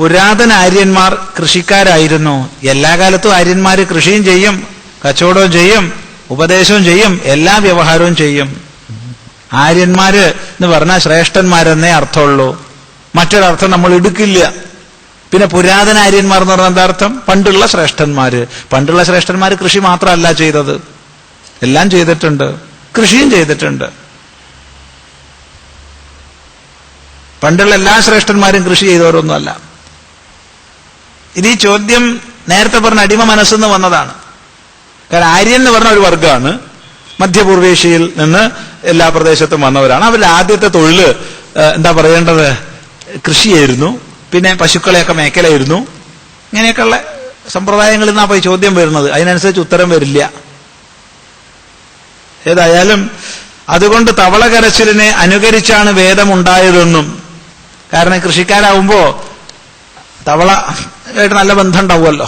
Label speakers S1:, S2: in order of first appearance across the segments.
S1: പുരാതന ആര്യന്മാർ കൃഷിക്കാരായിരുന്നു. എല്ലാ കാലത്തും ആര്യന്മാര് കൃഷിയും ചെയ്യും, കച്ചവടവും ചെയ്യും, ഉപദേശവും ചെയ്യും, എല്ലാ വ്യവഹാരവും ചെയ്യും. ആര്യന്മാര് എന്ന് പറഞ്ഞാൽ ശ്രേഷ്ഠന്മാരെന്നേ അർത്ഥമുള്ളൂ, മറ്റൊരർത്ഥം നമ്മൾ എടുക്കില്ല. പിന്നെ പുരാതന ആര്യന്മാർ എന്ന് പറഞ്ഞാൽ എന്താ അർത്ഥം? പണ്ടുള്ള ശ്രേഷ്ഠന്മാര്. പണ്ടുള്ള ശ്രേഷ്ഠന്മാര് കൃഷി മാത്രമല്ല ചെയ്തത്, എല്ലാം ചെയ്തിട്ടുണ്ട്, കൃഷിയും ചെയ്തിട്ടുണ്ട്. പണ്ടുള്ള എല്ലാ ശ്രേഷ്ഠന്മാരും കൃഷി ചെയ്തവരൊന്നുമല്ല. ഇത് ഈ ചോദ്യം നേരത്തെ പറഞ്ഞ അടിമ മനസ്സെന്ന് വന്നതാണ്. കാരണം ആര്യൻ എന്ന് പറഞ്ഞ ഒരു വർഗമാണ്, മധ്യപൂർവേഷ്യയിൽ നിന്ന് എല്ലാ പ്രദേശത്തും വന്നവരാണ്. അവരുടെ ആദ്യത്തെ തൊഴില് എന്താ പറയേണ്ടത്, കൃഷിയായിരുന്നു. പിന്നെ പശുക്കളെയൊക്കെ മേക്കലായിരുന്നു. ഇങ്ങനെയൊക്കെയുള്ള സമ്പ്രദായങ്ങളിൽ നിന്നാണ് പോയി ചോദ്യം വരുന്നത്. അതിനനുസരിച്ച് ഉത്തരം വരില്ല. ഏതായാലും അതുകൊണ്ട് തവള കരച്ചിലിനെ അനുകരിച്ചാണ് വേദമുണ്ടായതെന്നും, കാരണം കൃഷിക്കാരാവുമ്പോ തവള ആയിട്ട് നല്ല ബന്ധം ഉണ്ടാവുമല്ലോ.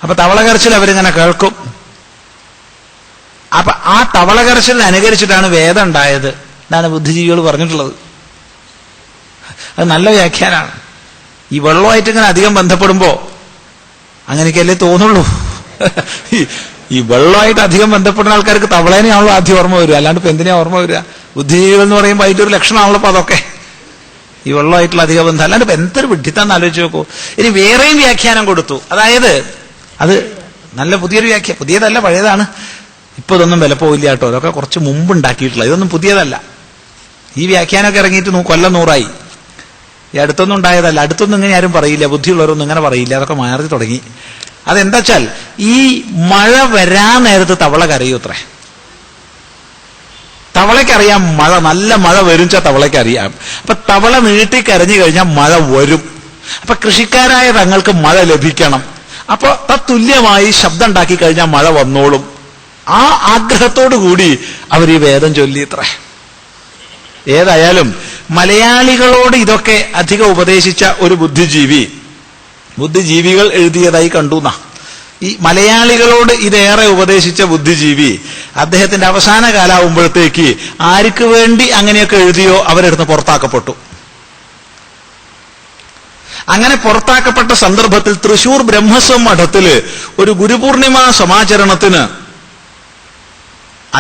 S1: അപ്പൊ തവള കരച്ചിൽ അവരിങ്ങനെ കേൾക്കും. അപ്പൊ ആ തവള കരച്ചിലിനെ അനുകരിച്ചിട്ടാണ് വേദം ഉണ്ടായത് എന്നാണ് ബുദ്ധിജീവികൾ പറഞ്ഞിട്ടുള്ളത്. അത് നല്ല വ്യാഖ്യാനാണ്. ഈ വെള്ളമായിട്ട് ഇങ്ങനെ അധികം ബന്ധപ്പെടുമ്പോ അങ്ങനെയൊക്കെയല്ലേ തോന്നുള്ളൂ. ഈ വെള്ളമായിട്ട് അധികം ബന്ധപ്പെടുന്ന ആൾക്കാർക്ക് തവളേനെയാണല്ലോ ആദ്യം ഓർമ്മ വരിക, അല്ലാണ്ട് ഇപ്പൊ എന്തിനാ ഓർമ്മ വരിക? ബുദ്ധിജീവികൾ എന്ന് പറയുമ്പോൾ അതിന്റെ ഒരു ലക്ഷണമാണല്ലോ അപ്പൊ അതൊക്കെ, ഈ വെള്ളമായിട്ടുള്ള അധിക ബന്ധം. അല്ലാണ്ട് ഇപ്പൊ എന്തൊരു വിഡ്ഢിത്താന്ന് ആലോചിച്ച് നോക്കൂ. ഇനി വേറെയും വ്യാഖ്യാനം കൊടുത്തു. അതായത് അത് നല്ല പുതിയൊരു വ്യാഖ്യാനം, പുതിയതല്ല, പഴയതാണ്. ഇപ്പൊ ഇതൊന്നും വില പോവില്ല കേട്ടോ, അതൊക്കെ കുറച്ച് മുമ്പ് ഉണ്ടാക്കിയിട്ടുള്ള, ഇതൊന്നും പുതിയതല്ല. ഈ വ്യാഖ്യാനമൊക്കെ ഇറങ്ങിയിട്ട് കൊല്ലം 100ആയി. ഈ അടുത്തൊന്നും ഉണ്ടായതല്ല. അടുത്തൊന്നും ഇങ്ങനെ ആരും പറയില്ല, ബുദ്ധിയുള്ളവരൊന്നും ഇങ്ങനെ പറയില്ല, അതൊക്കെ മാറി തുടങ്ങി. അതെന്താ വെച്ചാൽ ഈ മഴ വരാൻ നേരത്ത് തവള കരയൂത്രേ. തവളയ്ക്കറിയാം മഴ, നല്ല മഴ വരുംച്ചാൽ തവളയ്ക്കറിയാം. അപ്പൊ തവള നീട്ടി കരഞ്ഞു കഴിഞ്ഞാൽ മഴ വരും. അപ്പൊ കൃഷിക്കാരായ തങ്ങൾക്ക് മഴ ലഭിക്കണം. അപ്പൊ തത്തുല്യമായി ശബ്ദം ഉണ്ടാക്കി കഴിഞ്ഞാൽ മഴ വന്നോളും. ആ ആഗ്രഹത്തോടു കൂടി അവർ ഈ വേദം ചൊല്ലിത്രേ. ഏതായാലും മലയാളികളോട് ഇതൊക്കെ അധികം ഉപദേശിച്ച ഒരു ബുദ്ധിജീവികൾ എഴുതിയതായി കണ്ടുന്ന ഈ മലയാളികളോട് ഇതേറെ ഉപദേശിച്ച ബുദ്ധിജീവി അദ്ദേഹത്തിന്റെ അവസാന കാലാവുമ്പോഴത്തേക്ക് ആർക്ക് വേണ്ടി അങ്ങനെയൊക്കെ എഴുതിയോ അവരെടുത്ത് പുറത്താക്കപ്പെട്ടു. അങ്ങനെ പുറത്താക്കപ്പെട്ട സന്ദർഭത്തിൽ തൃശൂർ ബ്രഹ്മസ്വം മഠത്തില് ഒരു ഗുരുപൂർണിമ സമാചരണത്തിന്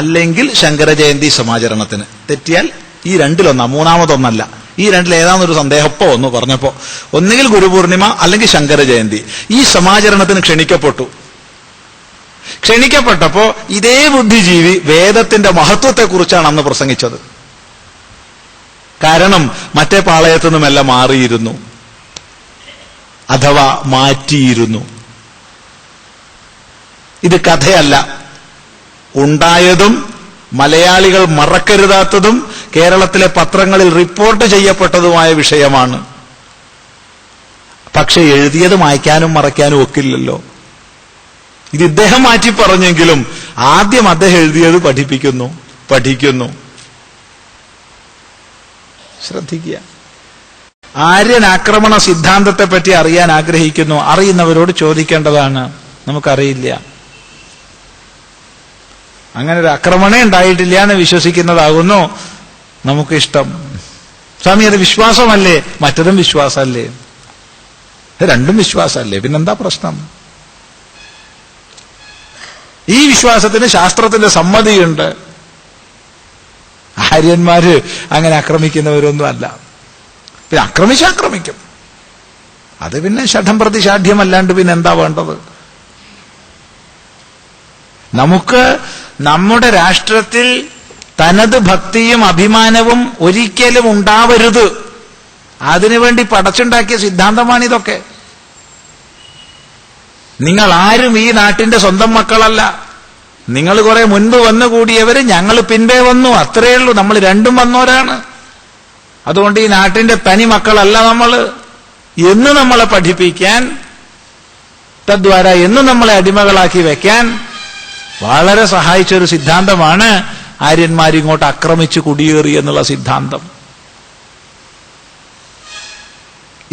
S1: അല്ലെങ്കിൽ ശങ്കരജയന്തി സമാചരണത്തിന്, തെറ്റിയാൽ ഈ രണ്ടിലൊന്നാ, മൂന്നാമതൊന്നല്ല, ഈ രണ്ടിൽ ഏതാണെന്നൊരു സന്ദേഹം ഇപ്പോ ഒന്ന് പറഞ്ഞപ്പോ, ഒന്നുകിൽ ഗുരുപൂർണിമ അല്ലെങ്കിൽ ശങ്കരജയന്തി, ഈ സമാചരണത്തിന് ക്ഷണിക്കപ്പെട്ടപ്പോ ഇതേ ബുദ്ധിജീവി വേദത്തിന്റെ മഹത്വത്തെക്കുറിച്ചാണ് അന്ന് പ്രസംഗിച്ചത്. കാരണം മറ്റേ പാളയത്തു നിന്നുമെല്ലാം മാറിയിരുന്നു, അഥവാ മാറ്റിയിരുന്നു. ഇത് കഥയല്ല, ഉണ്ടായതും മലയാളികൾ മറക്കരുതാത്തതും കേരളത്തിലെ പത്രങ്ങളിൽ റിപ്പോർട്ട് ചെയ്യപ്പെട്ടതുമായ വിഷയമാണ്. പക്ഷെ എഴുതിയത് മായ്ക്കാനും മറയ്ക്കാനും ഒക്കില്ലല്ലോ. ഇത് ഇദ്ദേഹം മാറ്റി പറഞ്ഞെങ്കിലും ആദ്യം അദ്ദേഹം എഴുതിയത് പഠിക്കുന്നു. ശ്രദ്ധിക്കുക. ആര്യൻ ആക്രമണ സിദ്ധാന്തത്തെ പറ്റി അറിയാൻ ആഗ്രഹിക്കുന്നു. അറിയുന്നവരോട് ചോദിക്കേണ്ടതാണ്, നമുക്കറിയില്ല. അങ്ങനെ ഒരു ആക്രമണേ ഉണ്ടായിട്ടില്ല എന്ന് വിശ്വസിക്കുന്നതാകുന്നു നമുക്കിഷ്ടം. സ്വാമി, അത് വിശ്വാസമല്ലേ? മറ്റതും വിശ്വാസമല്ലേ? രണ്ടും വിശ്വാസമല്ലേ? പിന്നെന്താ പ്രശ്നം? ഈ വിശ്വാസത്തിന് ശാസ്ത്രത്തിന്റെ സമ്മതിയുണ്ട്. ആര്യന്മാര് അങ്ങനെ ആക്രമിക്കുന്നവരൊന്നും അല്ല. പിന്നെ ആക്രമിക്കും. അത് പിന്നെ ഷഠം പ്രതിഷാഠ്യമല്ലാണ്ട് പിന്നെ എന്താ വേണ്ടത്? നമുക്ക് നമ്മുടെ രാഷ്ട്രത്തിൽ തനത് ഭക്തിയും അഭിമാനവും ഒരിക്കലും ഉണ്ടാവരുത്. അതിനുവേണ്ടി പടച്ചുണ്ടാക്കിയ സിദ്ധാന്തമാണിതൊക്കെ. നിങ്ങൾ ആരും ഈ നാട്ടിന്റെ സ്വന്തം മക്കളല്ല. നിങ്ങൾ കുറെ മുൻപ് വന്നുകൂടിയവര്, ഞങ്ങൾ പിൻപേ വന്നു, അത്രയേ ഉള്ളൂ. നമ്മൾ രണ്ടും വന്നവരാണ്. അതുകൊണ്ട് ഈ നാട്ടിന്റെ തനി മക്കളല്ല നമ്മൾ എന്ന് നമ്മളെ പഠിപ്പിക്കാൻ, തദ്വാര എന്ന് നമ്മളെ അടിമകളാക്കി വെക്കാൻ വളരെ സഹായിച്ചൊരു സിദ്ധാന്തമാണ് ആര്യന്മാരിങ്ങോട്ട് ആക്രമിച്ച് കുടിയേറി എന്നുള്ള സിദ്ധാന്തം.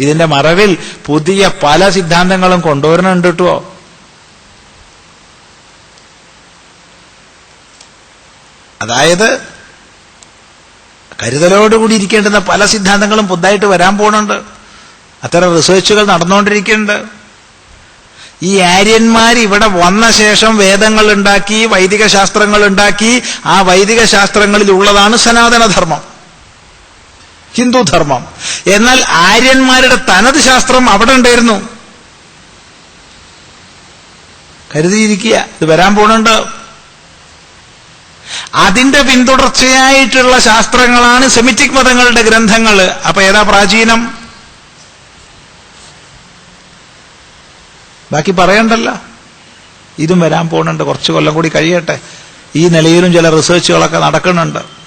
S1: ഇതിന്റെ മറവിൽ പുതിയ പല സിദ്ധാന്തങ്ങളും കൊണ്ടുവരുന്നുണ്ട് കേട്ടോ. അതായത് കരുതലോടുകൂടി ഇരിക്കേണ്ടുന്ന പല സിദ്ധാന്തങ്ങളും പുതുതായിട്ട് വരാൻ പോകുന്നുണ്ട്. അത്തരം റിസർച്ചുകൾ നടന്നുകൊണ്ടിരിക്കുന്നുണ്ട്. ഈ ആര്യന്മാർ ഇവിടെ വന്ന ശേഷം വേദങ്ങൾ ഉണ്ടാക്കി, വൈദിക ശാസ്ത്രങ്ങൾ ഉണ്ടാക്കി. ആ വൈദിക ശാസ്ത്രങ്ങളിൽ ഉള്ളതാണ് സനാതനധർമ്മം, ഹിന്ദുധർമ്മം. എന്നാൽ ആര്യന്മാരുടെ തനത് ശാസ്ത്രം അവിടെ ഉണ്ടായിരുന്നു. കരുതിയിരിക്കുക, ഇത് വരാൻ പോണുണ്ട്. അതിന്റെ പിന്തുടർച്ചയായിട്ടുള്ള ശാസ്ത്രങ്ങളാണ് സെമിറ്റിക് മതങ്ങളുടെ ഗ്രന്ഥങ്ങൾ. അപ്പൊ ഏതാ പ്രാചീനം? ബാക്കി പറയണ്ടല്ലോ. ഇതും വരാൻ പോകുന്നുണ്ട്. കുറച്ച് കൊല്ലം കൂടി കഴിയട്ടെ. ഈ നിലയിലും ചില റിസർച്ചുകളൊക്കെ നടക്കുന്നുണ്ട്.